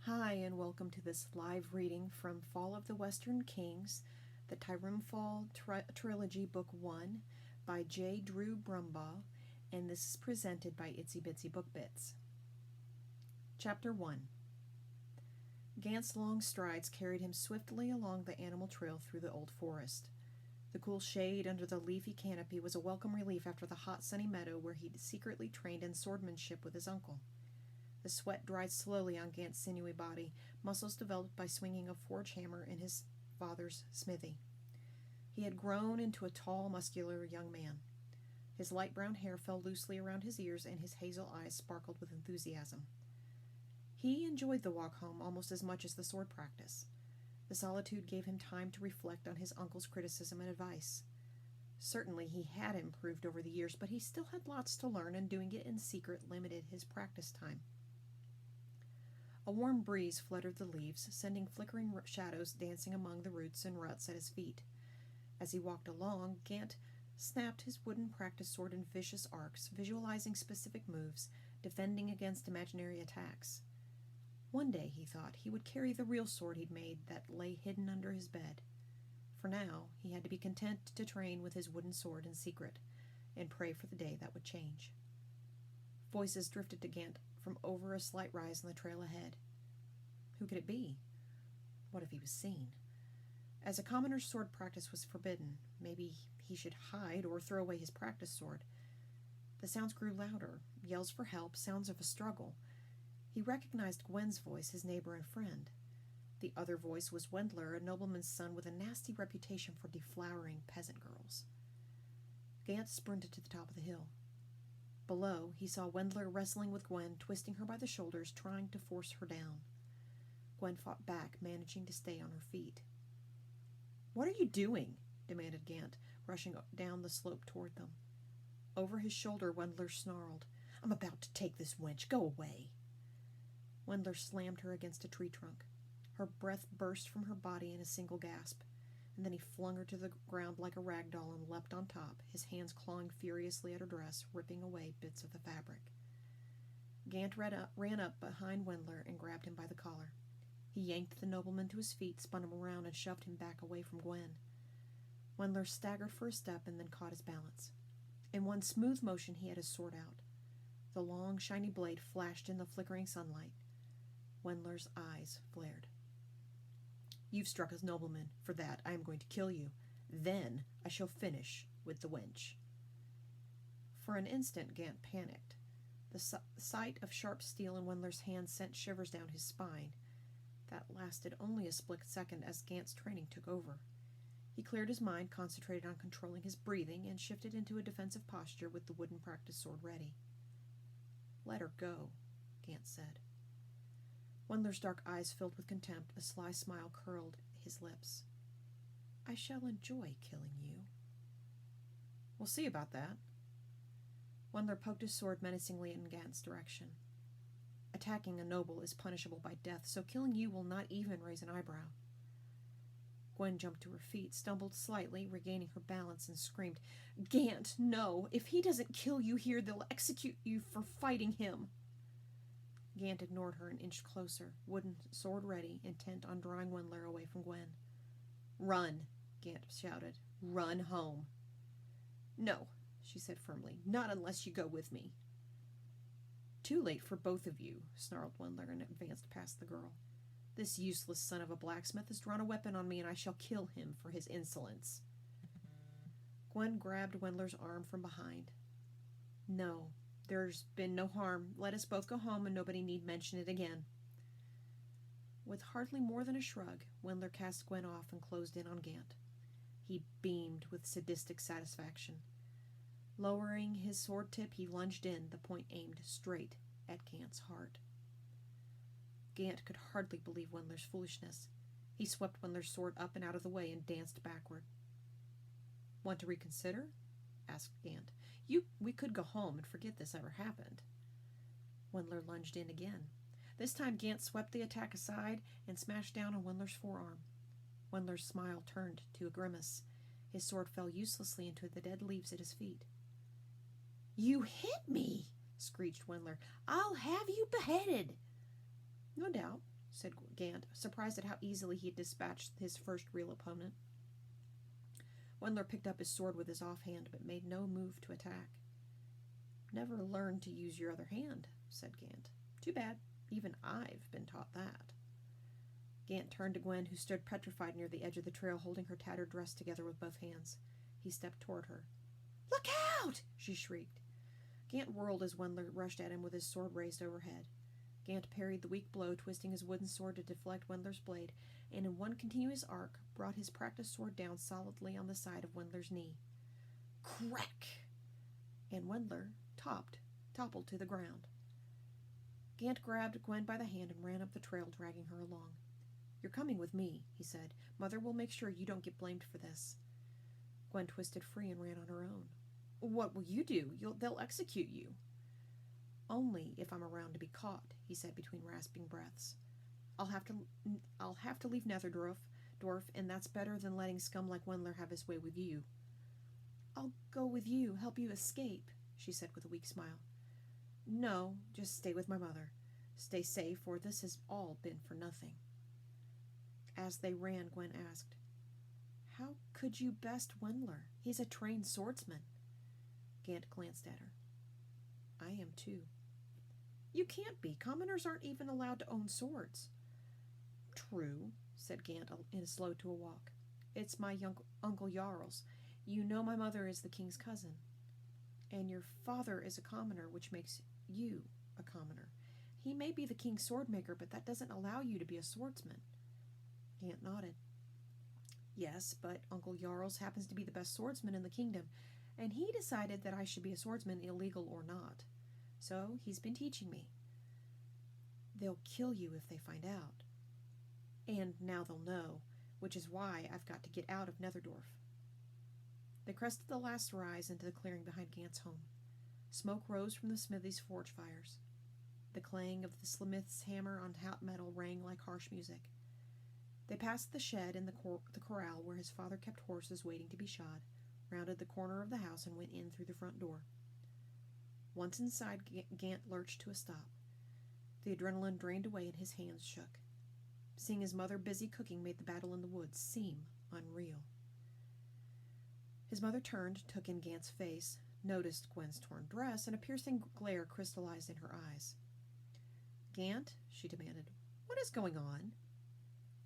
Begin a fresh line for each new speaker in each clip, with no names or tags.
Hi, and welcome to this live reading from Fall of the Western Kings, the Tirumfall Trilogy, Book 1, by J. Drew Brumbaugh, and this is presented by Itsy Bitsy Book Bits. Chapter 1. Gant's long strides carried him swiftly along the animal trail through the old forest. The cool shade under the leafy canopy was a welcome relief after the hot sunny meadow where he'd secretly trained in swordsmanship with his uncle. The sweat dried slowly on Gant's sinewy body, muscles developed by swinging a forge hammer in his father's smithy. He had grown into a tall, muscular young man. His light brown hair fell loosely around his ears, and his hazel eyes sparkled with enthusiasm. He enjoyed the walk home almost as much as the sword practice. The solitude gave him time to reflect on his uncle's criticism and advice. Certainly he had improved over the years, but he still had lots to learn, and doing it in secret limited his practice time. A warm breeze fluttered the leaves, sending flickering shadows dancing among the roots and ruts at his feet. As he walked along, Gant snapped his wooden practice sword in vicious arcs, visualizing specific moves, defending against imaginary attacks. One day, he thought, he would carry the real sword he'd made that lay hidden under his bed. For now, he had to be content to train with his wooden sword in secret, and pray for the day that would change. Voices drifted to Gant from over a slight rise in the trail ahead. Who could it be? What if he was seen? As a commoner's sword practice was forbidden, maybe he should hide or throw away his practice sword. The sounds grew louder, yells for help, sounds of a struggle. He recognized Gwen's voice, his neighbor and friend. The other voice was Wendler, a nobleman's son with a nasty reputation for deflowering peasant girls. Gant sprinted to the top of the hill. Below, he saw Wendler wrestling with Gwen, twisting her by the shoulders, trying to force her down. Gwen fought back, managing to stay on her feet. "What are you doing?" demanded Gant, rushing down the slope toward them. Over his shoulder, Wendler snarled, "I'm about to take this wench. Go away." Wendler slammed her against a tree trunk. Her breath burst from her body in a single gasp, and then he flung her to the ground like a rag doll and leapt on top, his hands clawing furiously at her dress, ripping away bits of the fabric. Gant ran up behind Wendler and grabbed him by the collar. He yanked the nobleman to his feet, spun him around, and shoved him back away from Gwen. Wendler staggered for a step and then caught his balance. In one smooth motion he had his sword out. The long, shiny blade flashed in the flickering sunlight. Wendler's eyes flared. "You've struck a nobleman. For that I am going to kill you. Then I shall finish with the wench." For an instant Gant panicked. The sight of sharp steel in Wendler's hand sent shivers down his spine. That lasted only a split second as Gant's training took over. He cleared his mind, concentrated on controlling his breathing, and shifted into a defensive posture with the wooden practice sword ready. "Let her go," Gant said. Wendler's dark eyes filled with contempt. A sly smile curled his lips. "I shall enjoy killing you." "We'll see about that." Wendler poked his sword menacingly in Gant's direction. "Attacking a noble is punishable by death, so killing you will not even raise an eyebrow." Gwen jumped to her feet, stumbled slightly, regaining her balance, and screamed, "Gant, no! If he doesn't kill you here, they'll execute you for fighting him." Gant ignored her and inched closer, wooden sword ready, intent on drawing Wendler away from Gwen. "Run!" Gant shouted. "Run home." "No," she said firmly. "Not unless you go with me." "Too late for both of you," snarled Wendler and advanced past the girl. "This useless son of a blacksmith has drawn a weapon on me, and I shall kill him for his insolence." Gwen grabbed Wendler's arm from behind. "No. There's been no harm. Let us both go home, and nobody need mention it again." With hardly more than a shrug, Wendler cast Gwen off and closed in on Gant. He beamed with sadistic satisfaction. Lowering his sword tip, he lunged in, the point aimed straight at Gant's heart. Gant could hardly believe Wendler's foolishness. He swept Wendler's sword up and out of the way and danced backward. "Want to reconsider?" asked Gant. We could go home and forget this ever happened." Wendler lunged in again. This time Gant swept the attack aside and smashed down on Wendler's forearm. Wendler's smile turned to a grimace. His sword fell uselessly into the dead leaves at his feet. "You hit me!" screeched Wendler. "I'll have you beheaded." "No doubt. said Gant, surprised at how easily he had dispatched his first real opponent. Wendler picked up his sword with his offhand, but made no move to attack. Never learned to use your other hand, said Gant. Too bad. Even I've been taught that. Gant turned to Gwen, who stood petrified near the edge of the trail, holding her tattered dress together with both hands. He stepped toward her. "Look out!" she shrieked. Gant whirled as Wendler rushed at him with his sword raised overhead. Gant parried the weak blow, twisting his wooden sword to deflect Wendler's blade, and in one continuous arc brought his practiced sword down solidly on the side of Wendler's knee. Crack! And Wendler toppled to the ground. Gant grabbed Gwen by the hand and ran up the trail, dragging her along. "You're coming with me," he said. "Mother will make sure you don't get blamed for this." Gwen twisted free and ran on her own. "What will you do? They'll execute you." "Only if I'm around to be caught," he said between rasping breaths. I'll have to leave Netherdorf, and that's better than letting scum like Wendler have his way with you." "I'll go with you, help you escape," she said with a weak smile. "No, just stay with my mother. Stay safe, or this has all been for nothing." As they ran, Gwen asked, "How could you best Wendler? He's a trained swordsman." Gant glanced at her. "I am too." "You can't be. Commoners aren't even allowed to own swords." "True," said Gant, and slowed to a walk. "It's my Uncle Jarl's. You know my mother is the king's cousin. And your father is a commoner, which makes you a commoner. He may be the king's sword maker, but that doesn't allow you to be a swordsman." Gant nodded. "Yes, but Uncle Jarl's happens to be the best swordsman in the kingdom, and he decided that I should be a swordsman, illegal or not. So he's been teaching me. They'll kill you if they find out. And now they'll know, which is why I've got to get out of Netherdorf." They crested the last rise into the clearing behind Gant's home. Smoke rose from the smithy's forge fires. The clang of the smith's hammer on hot metal rang like harsh music. They passed the shed and the corral where his father kept horses waiting to be shod, rounded the corner of the house, and went in through the front door. Once inside, Gant lurched to a stop. The adrenaline drained away and his hands shook. Seeing his mother busy cooking made the battle in the woods seem unreal. His mother turned, took in Gant's face, noticed Gwen's torn dress, and a piercing glare crystallized in her eyes. "Gant," she demanded, "what is going on?"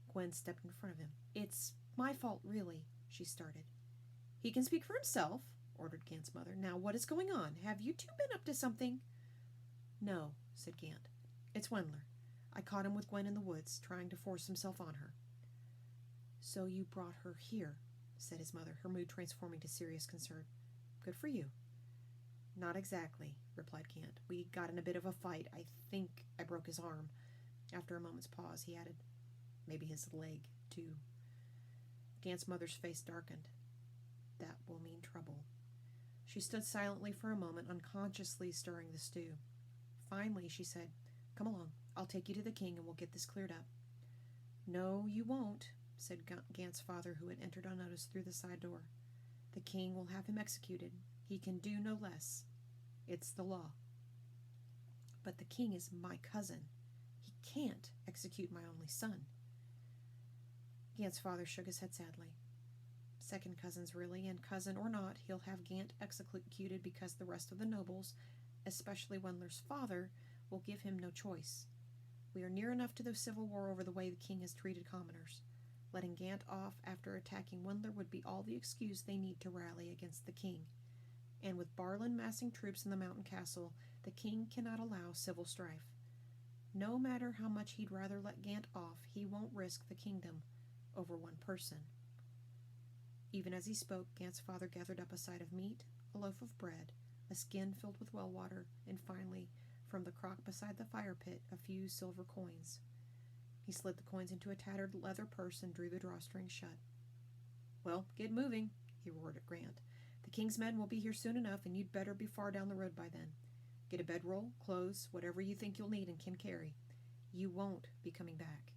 Gwen stepped in front of him. "It's my fault, really," she started. "He can speak for himself," ordered Gant's mother. "Now, what is going on? Have you two been up to something?" "No," said Gant. "It's Wendler. I caught him with Gwen in the woods, trying to force himself on her." "So you brought her here," said his mother, her mood transforming to serious concern. "Good for you." "Not exactly," replied Gant. "We got in a bit of a fight. I think I broke his arm." After a moment's pause, he added, "Maybe his leg, too." Gant's mother's face darkened. "That will mean trouble." She stood silently for a moment, unconsciously stirring the stew. Finally, she said, "Come along. I'll take you to the king and we'll get this cleared up." "No, you won't," said Gant's father, who had entered unnoticed through the side door. "The king will have him executed. He can do no less. It's the law." "But the king is my cousin. He can't execute my only son." Gant's father shook his head sadly. "Second cousins, really, and cousin or not, he'll have Gant executed because the rest of the nobles, especially Wendler's father, will give him no choice. We are near enough to the civil war over the way the king has treated commoners. Letting Gant off after attacking Wendler would be all the excuse they need to rally against the king. And with Barlin massing troops in the mountain castle, the king cannot allow civil strife. No matter how much he'd rather let Gant off, he won't risk the kingdom over one person." Even as he spoke, Gant's father gathered up a side of meat, a loaf of bread, a skin filled with well water, and finally, from the crock beside the fire pit, a few silver coins. He slid the coins into a tattered leather purse and drew the drawstring shut. "Well, get moving," he roared at Gant. "The king's men will be here soon enough, and you'd better be far down the road by then. Get a bedroll, clothes, whatever you think you'll need and can carry. You won't be coming back."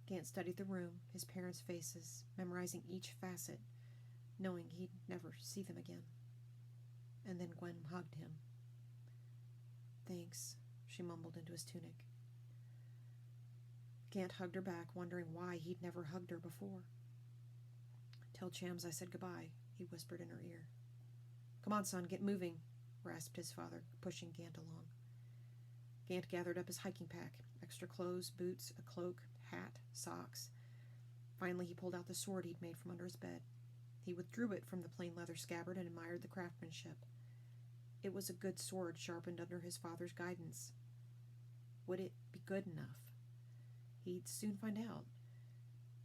Gant studied the room, his parents' faces, memorizing each facet, knowing he'd never see them again. And then Gwen hugged him. "Thanks," she mumbled into his tunic. Gant hugged her back, wondering why he'd never hugged her before. "Tell Chams I said goodbye," he whispered in her ear. "Come on, son, get moving," rasped his father, pushing Gant along. Gant gathered up his hiking pack, extra clothes, boots, a cloak, hat, socks. Finally, he pulled out the sword he'd made from under his bed. He withdrew it from the plain leather scabbard and admired the craftsmanship. It was a good sword, sharpened under his father's guidance. Would it be good enough? He'd soon find out.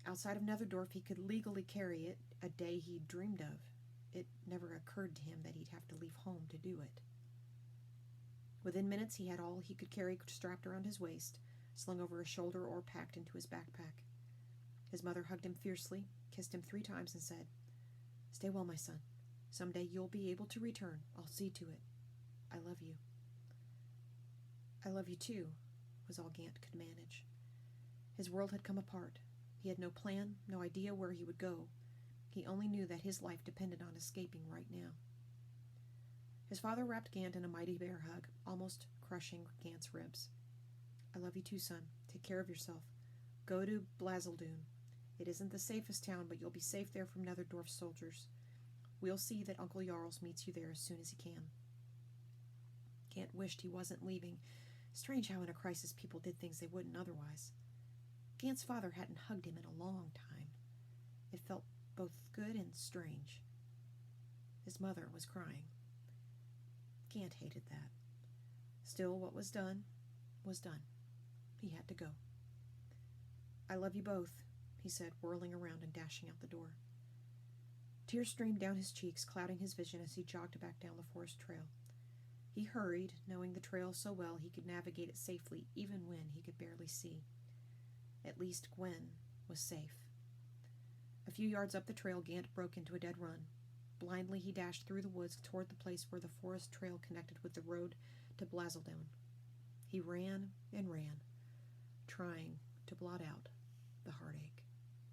Outside of Netherdorf, he could legally carry it, a day he'd dreamed of. It never occurred to him that he'd have to leave home to do it. Within minutes, he had all he could carry strapped around his waist, slung over his shoulder, or packed into his backpack. His mother hugged him fiercely, kissed him 3 times, and said, "Stay well, my son. Someday you'll be able to return. I'll see to it. I love you." "I love you too," was all Gant could manage. His world had come apart. He had no plan, no idea where he would go. He only knew that his life depended on escaping right now. His father wrapped Gant in a mighty bear hug, almost crushing Gant's ribs. "I love you too, son. Take care of yourself. Go to Blazeldune. It isn't the safest town, but you'll be safe there from Netherdorf's soldiers. We'll see that Uncle Jarls meets you there as soon as he can." Gant wished he wasn't leaving. Strange how in a crisis people did things they wouldn't otherwise. Gant's father hadn't hugged him in a long time. It felt both good and strange. His mother was crying. Gant hated that. Still, what was done was done. He had to go. "I love you both," he said, whirling around and dashing out the door. Tears streamed down his cheeks, clouding his vision as he jogged back down the forest trail. He hurried, knowing the trail so well he could navigate it safely even when he could barely see. At least Gwen was safe. A few yards up the trail, Gant broke into a dead run. Blindly, he dashed through the woods toward the place where the forest trail connected with the road to Blazeldune. He ran and ran, trying to blot out the heartache.